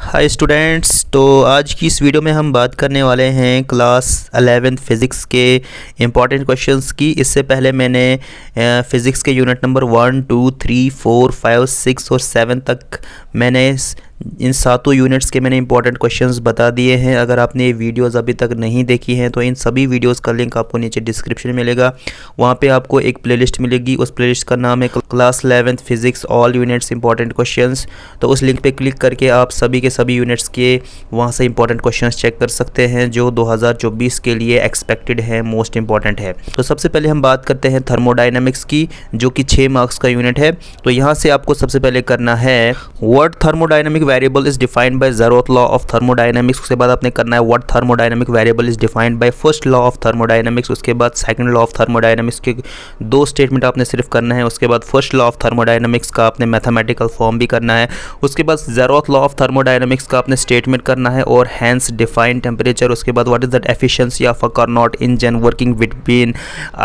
Hi students, तो आज की इस वीडियो में हम बात करने वाले हैं क्लास 11th फिज़िक्स के इम्पॉर्टेंट क्वेश्चंस की। इससे पहले मैंने फ़िज़िक्स के यूनिट नंबर 1, 2, 3, 4, 5, 6 और 7 तक मैंने इन सातों यूनिट्स के मैंने इंपॉर्टेंट क्वेश्चंस बता दिए हैं। अगर आपने ये वीडियोस अभी तक नहीं देखी हैं तो इन सभी वीडियोस का लिंक आपको नीचे डिस्क्रिप्शन में मिलेगा। वहाँ पे आपको एक प्लेलिस्ट मिलेगी, उस प्लेलिस्ट का नाम है class 11th physics all units important questions. तो उस लिंक पे क्लिक करके आप सभी के सभी यूनिट्स के वहाँ से इंपॉर्टेंट क्वेश्चंस चेक कर सकते हैं जो 2024 के लिए एक्सपेक्टेड है, मोस्ट इंपॉर्टेंट है। तो सबसे पहले हम बात करते हैं थर्मोडाइनमिक्स की, जो कि 6 मार्क्स का यूनिट है। तो यहाँ से आपको सबसे पहले करना है what thermodynamic variable is defined by zeroth law of thermodynamics. उसके बाद आपने करना है what thermodynamic variable is defined by first law of thermodynamics. उसके बाद सेकंड लॉ ऑफ थर्मोडाइनमिक्स के 2 स्टेटमेंट आपने सिर्फ करना है। उसके बाद फर्स्ट लॉ ऑफ थर्मोडाइनमिक्स का आपने मैथमेटिकल फॉर्म भी करना है। उसके बाद ज़ेरोथ लॉ ऑफ थर्मोडाइनमिक्स का आपने स्टेटमेंट करना है और हैंस डिफाइन टेम्परेचर। उसके बाद what is the efficiency of a Carnot engine working between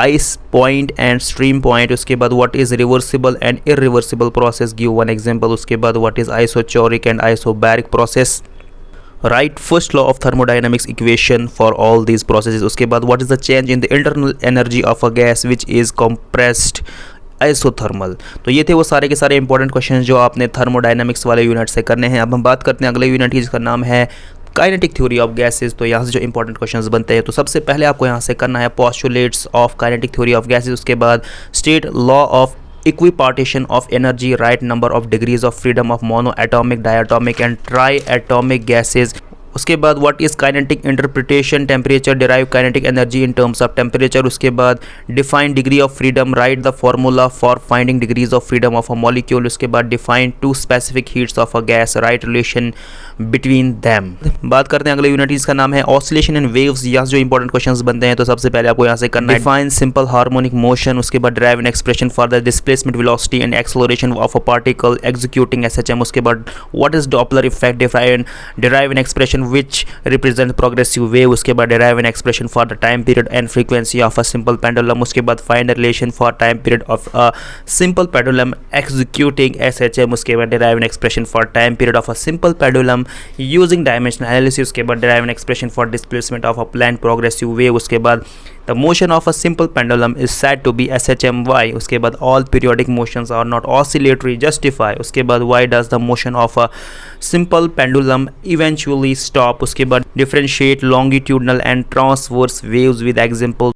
ice point and stream point. उसके बाद what is reversible and irreversible process, give one example. उसके बाद what is isochoric and isobaric process, write first law of thermodynamics equation for all these processes. उसके बाद what is the change in the internal energy of a gas which is compressed isothermal. तो ये थे वो सारे के सारे important question जो आपने थर्मोडाइनमिक्स वाले यूनिट से करने हैं। अब हम बात करते हैं अगले यूनिट की, जिसका नाम है काइनेटिक थ्योरी ऑफ गैसेस। तो यहाँ से जो इंपॉर्टेंट क्वेश्चंस बनते हैं, तो सबसे पहले आपको यहाँ से करना है postulates of kinetic theory of gases. उसके बाद state law of equipartition of energy, right number of degrees of freedom of mono atomic, diatomic and try atomic gases. उसके बाद what is kinetic interpretation, temperature derive kinetic energy in terms of temperature. उसके बाद define degree of freedom, right the formula for finding degrees of freedom of a molecule. उसके बाद define 2 specific heats of a gas, right relation between them. बात करते हैं अगले unit, इसका नाम है ऑसिलेशन इन वेव्स। यहाँ जो इंपॉर्टेंट क्वेश्चंस बनते हैं, तो सबसे पहले आपको यहाँ से करना है डिफाइन सिंपल हार्मोनिक मोशन। उसके बाद derive an expression for the displacement velocity and acceleration of a particle executing SHM. उसके बाद what is Doppler effect, derive an expression which represent progressive wave। उसके बाद derive an expression for the time period and frequency of a simple pendulum। उसके बाद find a relation for time period of a simple pendulum executing SHM। उसके बाद derive an expression for time period of a simple pendulum using dimensional analysis। उसके बाद derive an expression for displacement of a planned progressive wave। उसके बाद the motion of a simple pendulum is said to be SHMY। उसके बाद all periodic motions are not oscillatory, justify। उसके बाद why does the motion of a simple pendulum eventually stop। उसके बाद differentiate longitudinal and transverse waves with example